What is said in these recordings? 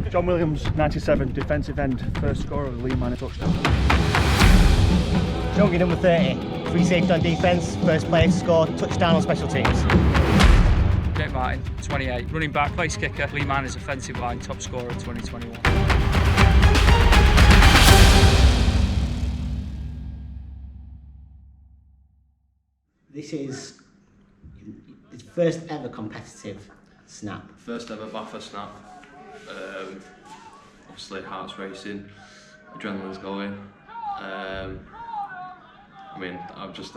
John Williams, 97, defensive end, first scorer of the Leigh minor touchdown. Junkie number 30, free safety on defence, first player to score, touchdown on special teams. Jake Martin, 28, running back, place kicker, Leigh Minor's offensive line, top scorer of 2021. This is the first ever competitive snap. First ever Baffa snap. Obviously heart's racing, adrenaline's going. I mean, I'm just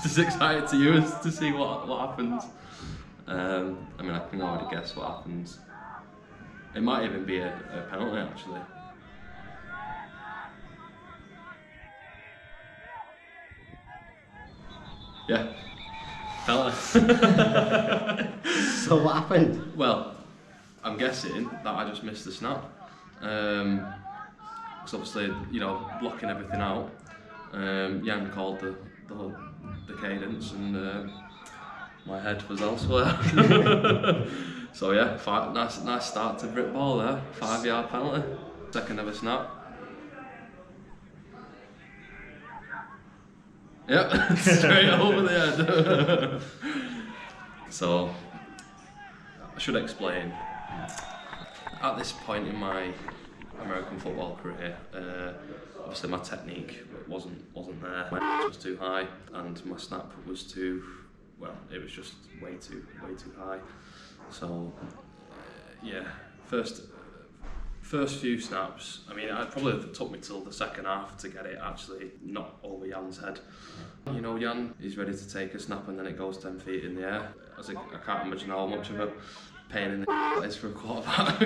as excited to you as to see what happens. I mean, I can already guess what happens. It might even be a penalty, actually. Yeah, penalty. So what happened? Well, I'm guessing that I just missed the snap. Because obviously, you know, blocking everything out. Jan called the cadence, and my head was elsewhere. So yeah, nice start to Brit ball there. 5-yard penalty. Second ever snap. Yep, straight over the head. So I should explain. At this point in my American football career, obviously my technique wasn't there. My pitch was too high, and my snap was too, well, it was just way too high. So yeah, first few snaps, I mean, it probably took me till the second half to get it actually not over Jan's head. You know, Jan, he's ready to take a snap and then it goes 10 feet in the air. I can't imagine how much of a pain in the that is for a quarterback.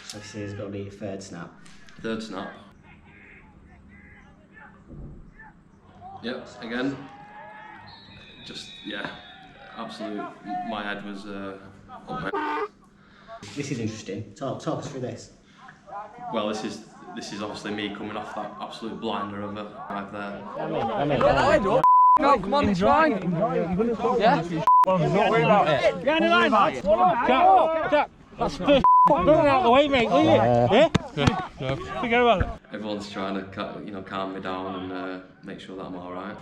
So this is going to be your third snap. Third snap. Yep, again. Just, yeah, absolute. My head was up my. This is interesting. Talk us through this. Well, this is obviously me coming off that absolute blinder of a drive there. No, come on, it's fine. Yeah? Don't worry about it. Behind the line, lads. Jack, that's first running out the way, mate, will you? Yeah? Forget about it. Everyone's trying to, calm me down and make sure that I'm all right.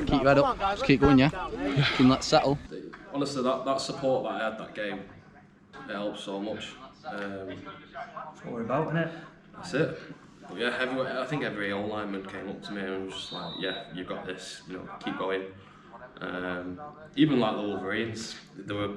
Keep your head up. Just keep going, yeah? Can let settle. Honestly, that support that I had that game, it helped so much. That's what we're about, innit? That's it. But yeah, I think every old lineman came up to me and was just like, yeah, you've got this, keep going. Even like the Wolverines, they were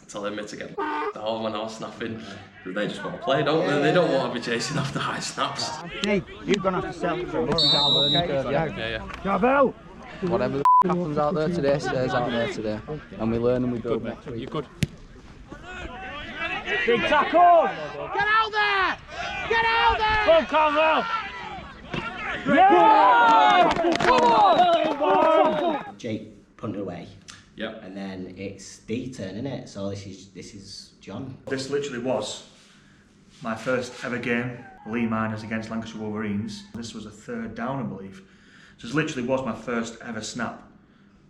telling me to get down when I was snapping, because they just want to play, don't they? They don't want to be chasing after high snaps. Hey, you're going to have to settle for This is our learning curve, yeah. Javel! Whatever the happens out there today, stays out there today. And we learn and we build next week. You're good. Big tackle! Get out there! Get out there! Come on, Carvel! Yeah! Jake punted away. Yep. And then it's the turn, isn't it? So this is John. This literally was my first ever game, Leigh Minors against Lancashire Wolverines. This was a third down, I believe. So this literally was my first ever snap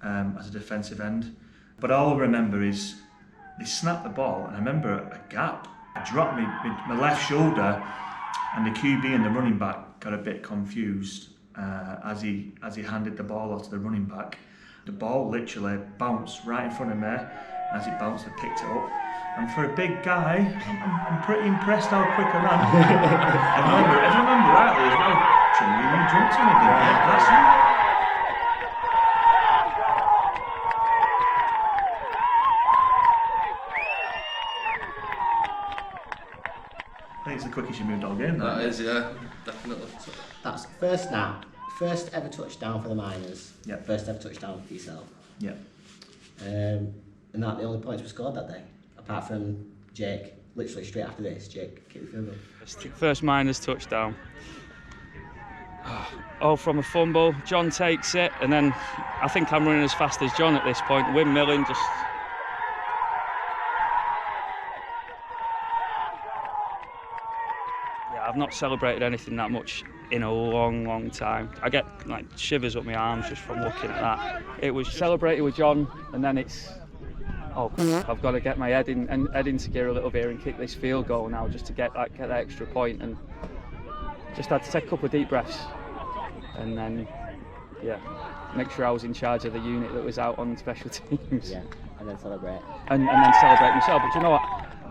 as a defensive end. But all I remember is they snapped the ball, and I remember a gap. I dropped my left shoulder, and the QB and the running back got a bit confused as he handed the ball off to the running back. The ball literally bounced right in front of me. As it bounced, I picked it up. And for a big guy, I'm pretty impressed how quick I ran. If I remember rightly as well, Chummy, you jumped on me, didn't you? That's it. I think it's the quickest you moved all game. That is, yeah, definitely. That's first snap, first ever touchdown for the Miners. Yeah. First ever touchdown for yourself. Yeah. And that the only points we scored that day, apart from Jake. Literally straight after this, Jake kicked the field goal. First Minor's touchdown. Oh, from a fumble, John takes it, and then I think I'm running as fast as John at this point, windmilling, just... Yeah, I've not celebrated anything that much in a long time. I get like shivers up my arms just from looking at that. It was celebrated with John, and then it's oh, I've got to get my head into gear a little bit and kick this field goal now just to get that extra point, and just had to take a couple of deep breaths and then make sure I was in charge of the unit that was out on special teams. Yeah, and then celebrate. And then celebrate myself. But you know what?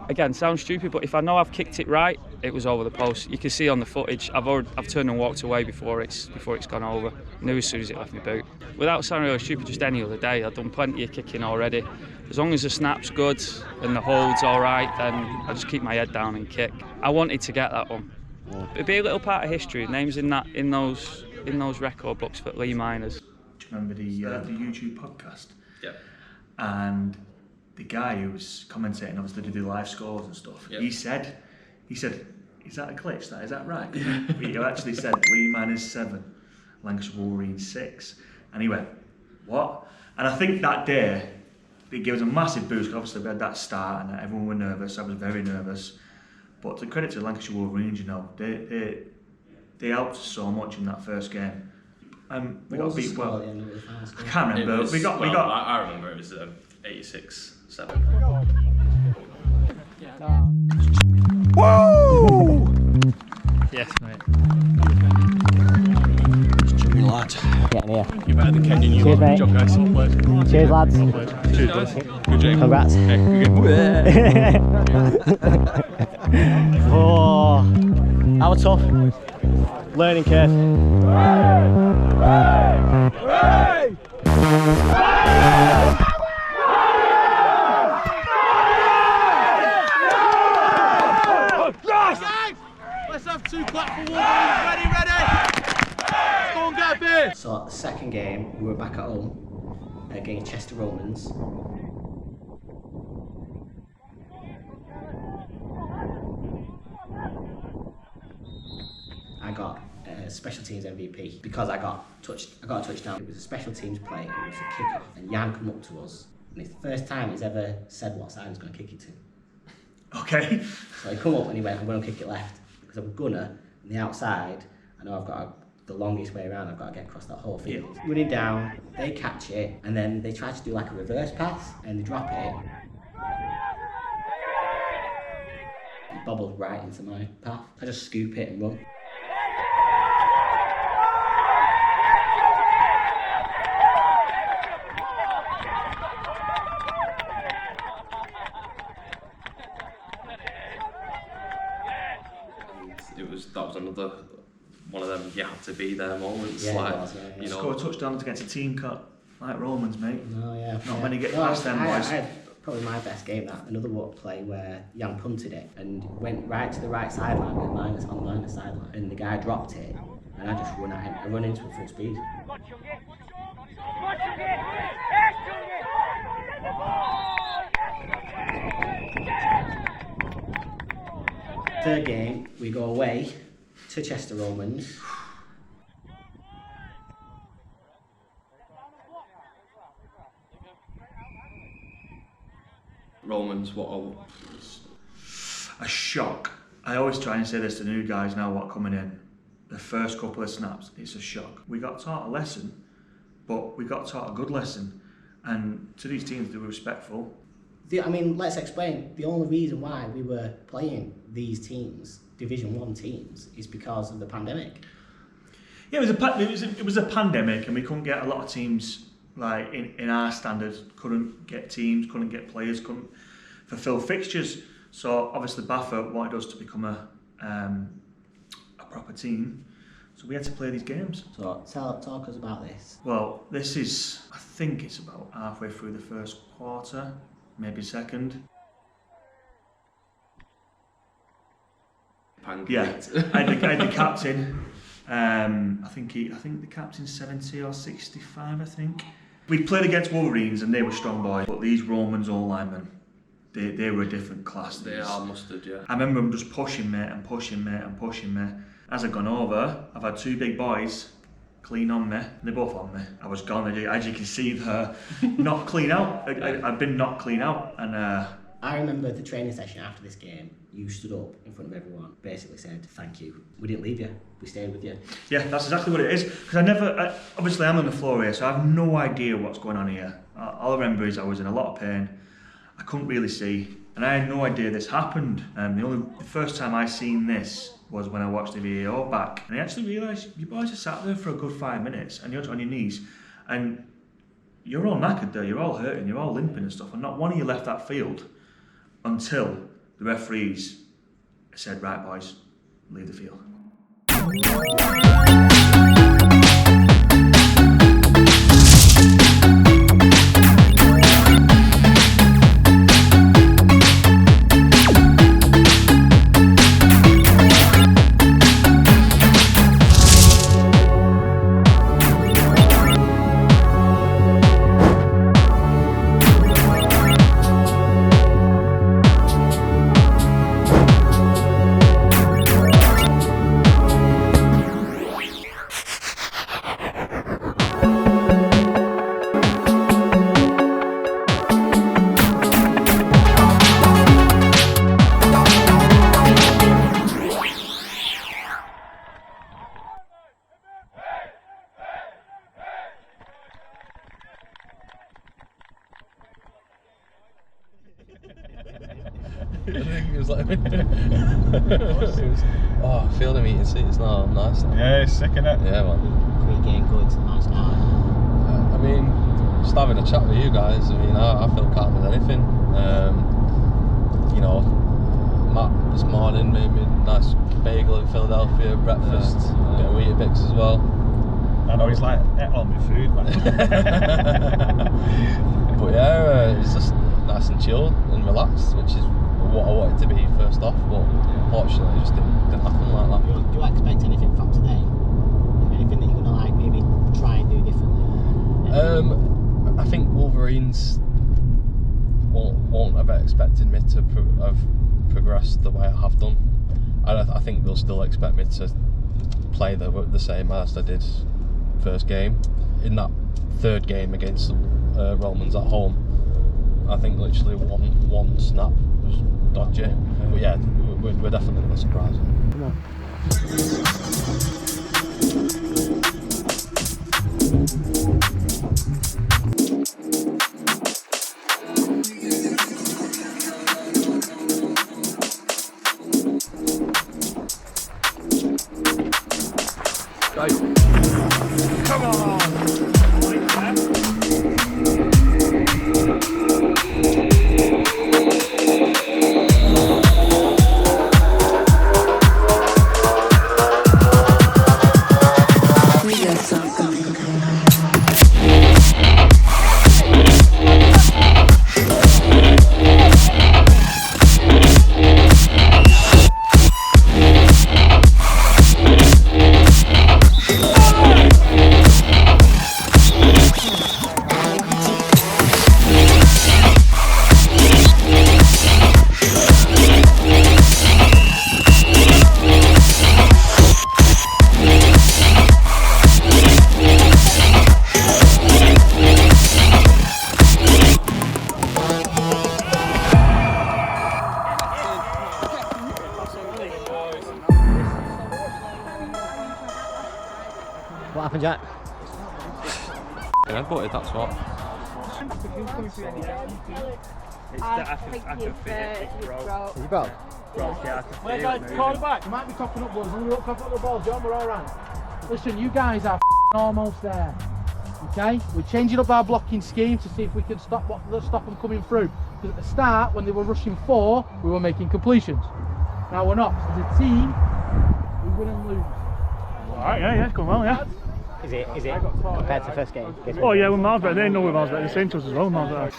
Again, sounds stupid, but if I know I've kicked it right, it was over the post. You can see on the footage, I've turned and walked away before it's gone over. I knew as soon as it left my boot. Without sounding really stupid, just any other day, I've done plenty of kicking already. As long as the snap's good and the hold's all right, then I just keep my head down and kick. I wanted to get that one. It'd be a little part of history. Names in those record books for Leigh Miners. Do you remember the YouTube podcast? Yeah. And the guy who was commentating, obviously, did the live scores and stuff. Yep. He said, "Is that a glitch? Is that right?" He actually said Leigh Miners 7, Lancashire Wolverines 6, and he went, "What?" And I think that day it gave us a massive boost. Obviously, we had that start, and everyone were nervous. I was very nervous, but to credit to Lancashire Wolverines, you know, they helped us so much in that first game. We got beat well. I can't remember. I remember it was 86-7. Woo! Yes, mate. Jimmy lad. Getting here. You're better than Kenyon, you Cheers, mate. Good job, guys. Well played. Cheers, lads. Well played. Cheers, guys. Good game. Congrats. Okay, good game. Oh, that was tough. Learning curve. Let's have 2 clap for Wolverines. Ready? Let's go and get a beer. So at the second game, we were back at home against Chester Romans. I got special teams MVP because I got a touchdown. It was a special teams play. It was a kick-off, and Jan come up to us, and it's the first time he's ever said what side he's going to kick it to. Okay. So he come up and he went, "I'm going to kick it left because I'm a gunner on the outside. I know I've got the longest way around. I've got to get across that whole field." Yeah. Running down, they catch it, and then they try to do like a reverse pass, and they drop it. It bobbles right into my path. I just scoop it and run. That was another one of them you have to be there moments. Yeah, like, it was, you know, Score touchdowns against a team cut like Romans, mate. No, yeah. Not many get past them boys. I had probably my best game, that another walk play where Jan punted it and went right to the right sideline with Miners on the Miners sideline, and the guy dropped it, and I just run at him. I run into it full speed. Third game, we go away to Chester Romans. Romans, what A shock. I always try and say this to new guys now what coming in. The first couple of snaps, it's a shock. We got taught a lesson, but we got taught a good lesson. And to these teams, they were respectful. Let's explain. The only reason why we were playing these teams, Division 1 teams, is because of the pandemic. Yeah, it was a pandemic, and we couldn't get a lot of teams like in our standards. Couldn't get teams, couldn't get players, couldn't fulfil fixtures. So obviously BAFA wanted us to become a proper team. So we had to play these games. So talk us about this. Well, this is, I think it's about halfway through the first quarter, maybe second. Yeah, I had the captain. I think the captain's 70 or 65. I think we played against Wolverines and they were strong boys, but these Romans all linemen, they were a different class. They are mustard, yeah. I remember them just pushing me and pushing me and pushing me. As I've gone over, I've had 2 big boys clean on me. They're both on me. I was gone. As you can see, they're not clean out. I've been not clean out, and. I remember the training session after this game, you stood up in front of everyone, basically said, "Thank you. We didn't leave you. We stayed with you." Yeah, that's exactly what it is. Because obviously I'm on the floor here, so I have no idea what's going on here. All I remember is I was in a lot of pain. I couldn't really see, and I had no idea this happened. The first time I seen this was when I watched the VAR back, and I actually realised you boys just sat there for a good 5 minutes, and you're on your knees, and you're all knackered there, you're all hurting, you're all limping and stuff, and not one of you left that field until the referees said, right boys, leave the field. It was like, oh, field of meeting seats now, nice. Yeah, it's sick, innit? Yeah, man. Pre-game going to the match now. I mean, just having a chat with you guys, I mean, I feel calm with anything. You know, Matt this morning made me a nice bagel in Philadelphia, breakfast, get a Weetabix as well. I know he's like, ate all my food, man. But yeah, it's just nice and chilled and relaxed, which is what I wanted to be first off, but unfortunately it just didn't happen like that. Do you expect anything from today? Anything that you're going to like maybe try and do differently? I think Wolverines won't have expected me to have progressed the way I have done. I think they'll still expect me to play the same as I did first game. In that third game against the Romans at home, I think literally one snap was dodgy. But yeah, we're definitely not surprised. Go. Come on! What happened, Jack? Yeah, but that's what. I can fit it. You broke? Hey guys, call back. You might be coughing up, boys. When we don't cough up the ball, John, we're all right. Listen, you guys are almost there. Okay? We're changing up our blocking scheme to see if we can stop them coming through. Because at the start, when they were rushing 4, we were making completions. Now we're not. As a team, we win and lose. Alright, yeah, it's going well, yeah. Is it compared to first game? Oh yeah, we're miles better. They know we're miles better. They're saying to us as well, miles better.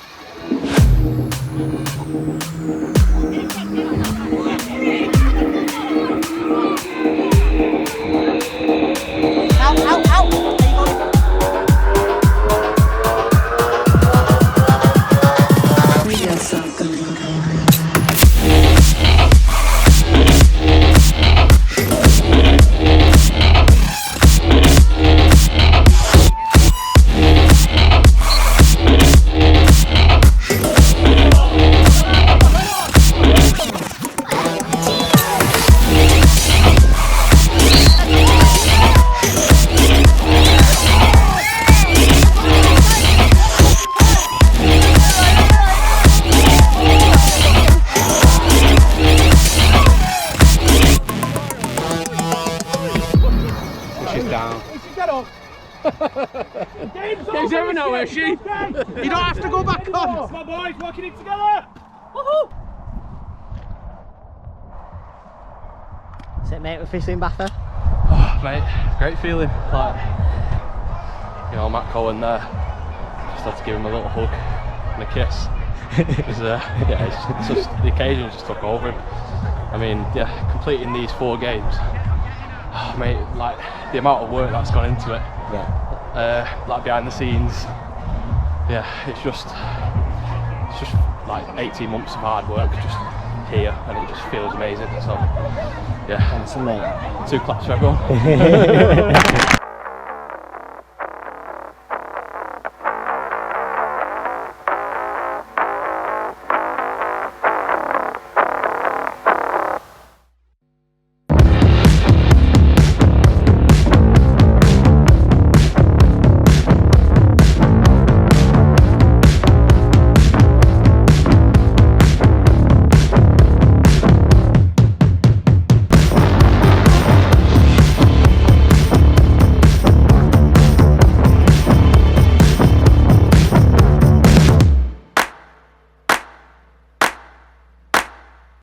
She's ever now, is she? You don't have to go back on. Come on, boys, working it together. Woohoo! Is it, mate, we're officially in Baffer? Oh, mate, great feeling. Like, you know, Matt Cohen there. Just had to give him a little hug and a kiss. Yeah, it's just the occasion just took over him. I mean, yeah, completing these 4 games. Oh, mate, like the amount of work that's gone into it. Yeah. Like behind the scenes. Yeah, it's just like 18 months of hard work just here, and it just feels amazing. So, yeah. Thanks, mate. 2 claps for everyone.